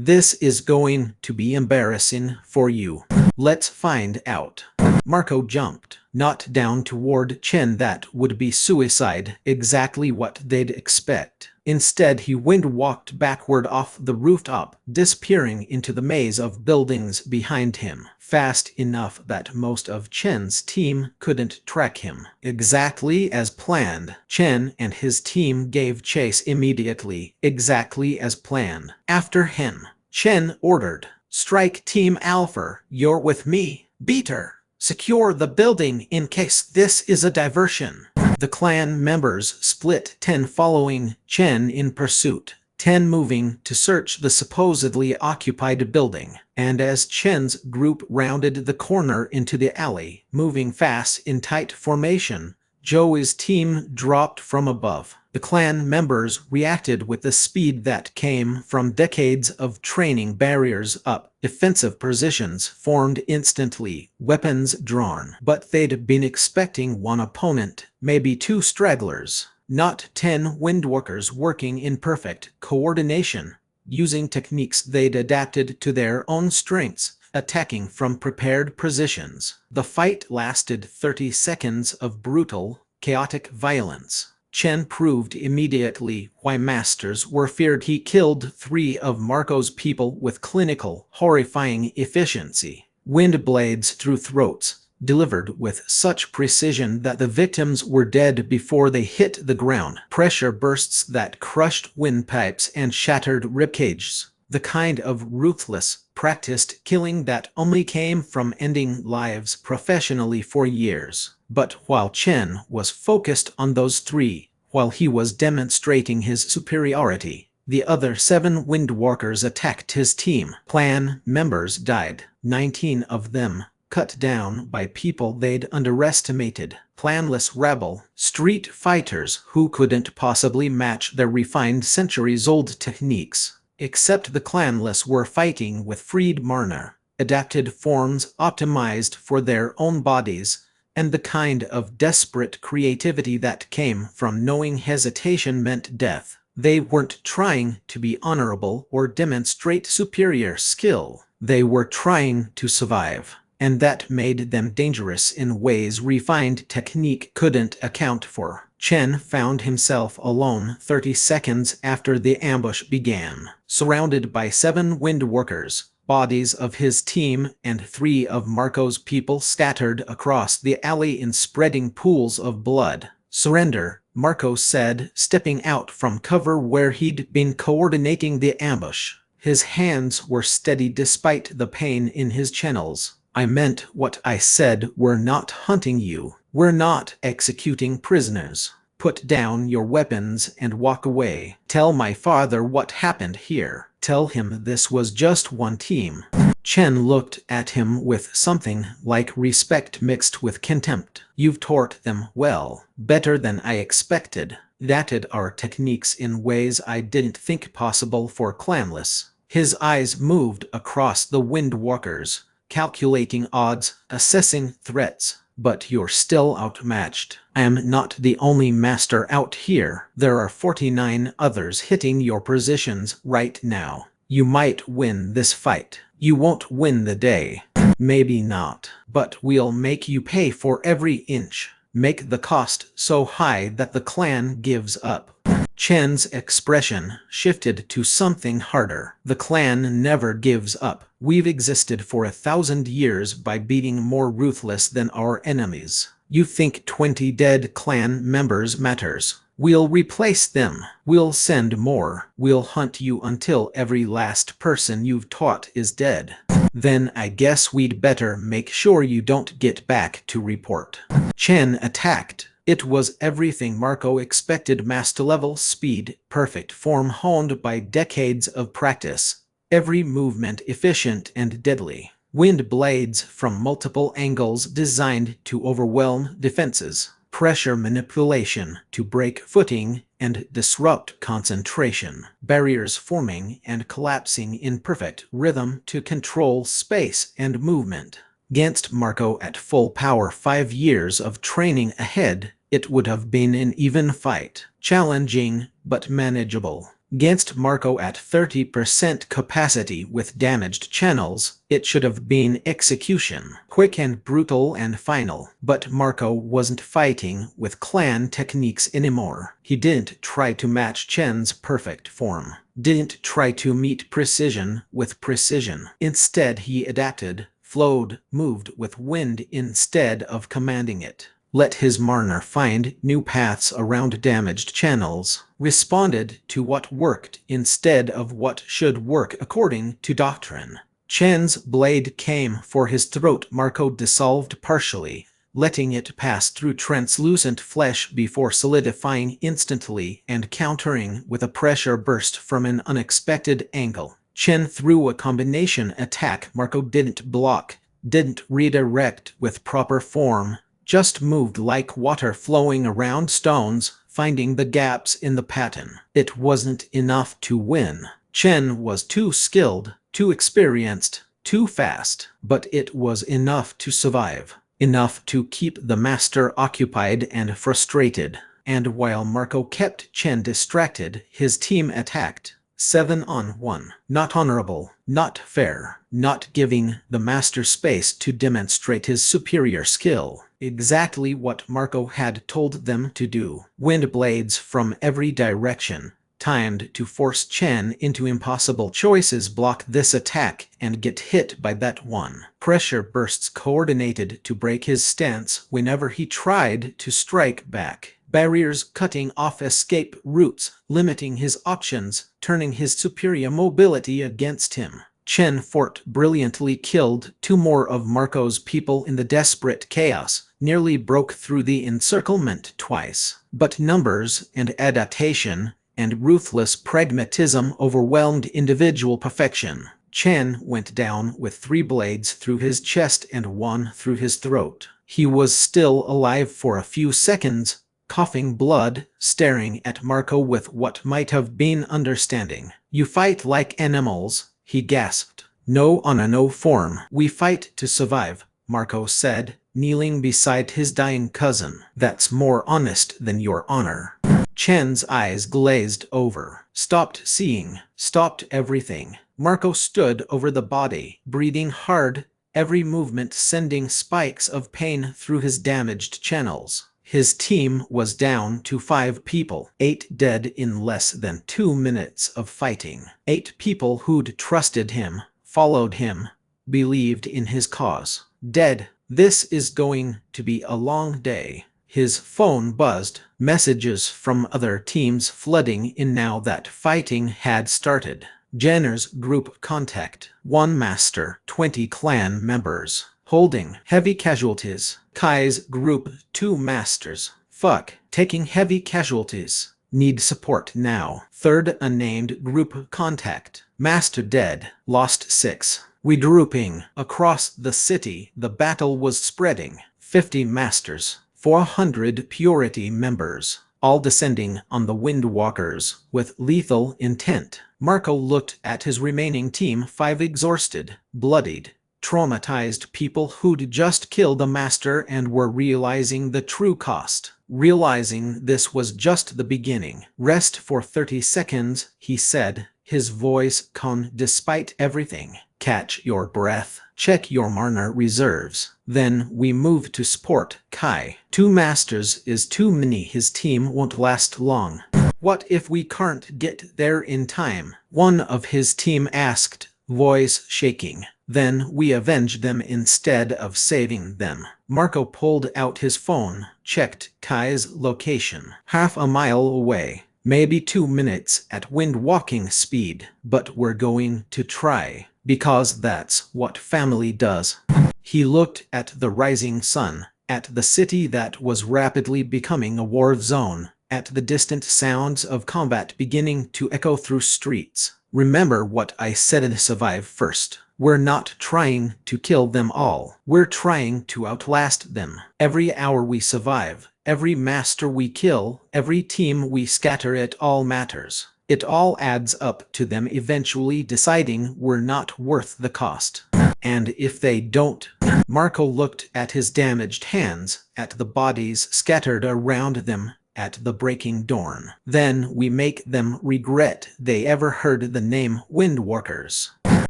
This is going to be embarrassing for you. Let's find out. Marco jumped, not down toward Chen. That would be suicide, exactly what they'd expect. Instead, he wind-walked backward off the rooftop, disappearing into the maze of buildings behind him, fast enough that most of Chen's team couldn't track him. Exactly as planned, Chen and his team gave chase immediately, exactly as planned. After him, Chen ordered, "Strike Team Alpha, you're with me. Beat her. Secure the building in case this is a diversion." The clan members split, 10 following Chen in pursuit, 10 moving to search the supposedly occupied building. And as Chen's group rounded the corner into the alley, moving fast in tight formation, Joey's team dropped from above. The clan members reacted with the speed that came from decades of training. Barriers up, defensive positions formed instantly, weapons drawn. But they'd been expecting one opponent, maybe 2 stragglers, not 10 windwalkers working in perfect coordination, using techniques they'd adapted to their own strengths, attacking from prepared positions. The fight lasted 30 seconds of brutal, chaotic violence. Chen proved immediately why masters were feared. He killed 3 of Marco's people with clinical, horrifying efficiency. Wind blades through throats, delivered with such precision that the victims were dead before they hit the ground. Pressure bursts that crushed windpipes and shattered ribcages. The kind of ruthless, practiced killing that only came from ending lives professionally for years. But while Chen was focused on those 3, while he was demonstrating his superiority, the other 7 windwalkers attacked his team. Clan members died, 19 of them, cut down by people they'd underestimated. Planless rebel, street fighters who couldn't possibly match their refined centuries-old techniques. Except the clanless were fighting with freed mana, adapted forms optimized for their own bodies, and the kind of desperate creativity that came from knowing hesitation meant death. They weren't trying to be honorable or demonstrate superior skill. They were trying to survive, and that made them dangerous in ways refined technique couldn't account for. Chen found himself alone 30 seconds after the ambush began, surrounded by 7 windwalkers, bodies of his team and 3 of Marco's people scattered across the alley in spreading pools of blood. "Surrender," Marco said, stepping out from cover where he'd been coordinating the ambush. His hands were steady despite the pain in his channels. "I meant what I said. We're not hunting you. We're not executing prisoners. Put down your weapons and walk away. Tell my father what happened here. Tell him this was just one team." Chen looked at him with something like respect mixed with contempt. "You've taught them well, better than I expected. Adapted our techniques in ways I didn't think possible for clanless." His eyes moved across the windwalkers, calculating odds, assessing threats. "But you're still outmatched. I am not the only master out here. There are 49 others hitting your positions right now. You might win this fight. You won't win the day. Maybe not. But we'll make you pay for every inch. Make the cost so high that the clan gives up." Chen's expression shifted to something harder. "The clan never gives up. We've existed for 1,000 years by being more ruthless than our enemies. You think 20 dead clan members matters? We'll replace them. We'll send more. We'll hunt you until every last person you've taught is dead. Then I guess we'd better make sure you don't get back to report." Chen attacked. It was everything Marco expected: master-level speed, perfect form honed by decades of practice, every movement efficient and deadly. Wind blades from multiple angles designed to overwhelm defenses, pressure manipulation to break footing and disrupt concentration, barriers forming and collapsing in perfect rhythm to control space and movement. Against Marco at full power, 5 years of training ahead, it would have been an even fight. Challenging, but manageable. Against Marco at 30% capacity with damaged channels, it should have been execution. Quick and brutal and final. But Marco wasn't fighting with clan techniques anymore. He didn't try to match Chen's perfect form. Didn't try to meet precision with precision. Instead, he adapted, flowed, moved with wind instead of commanding it. Let his Marner find new paths around damaged channels, responded to what worked instead of what should work according to doctrine. Chen's blade came for his throat. Marco dissolved partially, letting it pass through translucent flesh before solidifying instantly and countering with a pressure burst from an unexpected angle. Chen threw a combination attack. Marco didn't block, didn't redirect with proper form, just moved like water flowing around stones, finding the gaps in the pattern. It wasn't enough to win. Chen was too skilled, too experienced, too fast, but it was enough to survive. Enough to keep the master occupied and frustrated. And while Marco kept Chen distracted, his team attacked. 7-on-1. Not honorable, not fair, not giving the master space to demonstrate his superior skill. Exactly what Marco had told them to do. Wind blades from every direction, timed to force Chen into impossible choices. Block this attack and get hit by that one. Pressure bursts coordinated to break his stance whenever he tried to strike back. Barriers cutting off escape routes, limiting his options, turning his superior mobility against him. Chen fought brilliantly, killed 2 more of Marco's people in the desperate chaos, nearly broke through the encirclement twice. But numbers and adaptation and ruthless pragmatism overwhelmed individual perfection. Chen went down with 3 blades through his chest and 1 through his throat. He was still alive for a few seconds, coughing blood, staring at Marco with what might have been understanding. "You fight like animals," he gasped. "No honor, no form." "We fight to survive," Marco said, kneeling beside his dying cousin. "That's more honest than your honor." Chen's eyes glazed over, stopped seeing, stopped everything. Marco stood over the body, breathing hard, every movement sending spikes of pain through his damaged channels. His team was down to 5 people, 8 dead in less than 2 minutes of fighting. 8 people who'd trusted him, followed him, believed in his cause. Dead. This is going to be a long day. His phone buzzed, messages from other teams flooding in now that fighting had started. Jenner's group contact. 1 master, 20 clan members. Holding heavy casualties. Kai's group, 2 masters. Fuck. Taking heavy casualties. Need support now. 3rd unnamed group contact. Master dead. Lost 6. Regrouping. Across the city, the battle was spreading. 50 masters. 400 purity members. All descending on the Windwalkers with lethal intent. Marco looked at his remaining team. 5 exhausted, bloodied, traumatized people who'd just killed the master and were realizing the true cost. Realizing this was just the beginning. "Rest for 30 seconds, he said, his voice calm despite everything. "Catch your breath. Check your Marner reserves. Then we move to support Kai. 2 masters is too many. His team won't last long." "What if we can't get there in time?" one of his team asked, voice shaking. "Then we avenge them instead of saving them." Marco pulled out his phone, checked Kai's location. Half a mile away. Maybe 2 minutes at wind-walking speed. But we're going to try, because that's what family does. He looked at the rising sun, at the city that was rapidly becoming a war zone, at the distant sounds of combat beginning to echo through streets. "Remember what I said, survive first. We're not trying to kill them all. We're trying to outlast them. Every hour we survive, every master we kill, every team we scatter, it all matters. It all adds up to them eventually deciding we're not worth the cost. And if they don't..." Marco looked at his damaged hands, at the bodies scattered around them, at the breaking dawn. Then we make them regret they ever heard the name Windwalkers.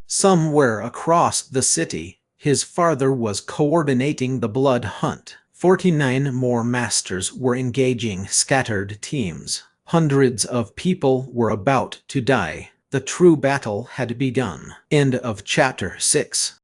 Somewhere across the city, his father was coordinating the blood hunt. 49 more masters were engaging scattered teams. Hundreds of people were about to die. The true battle had begun. End of chapter 6.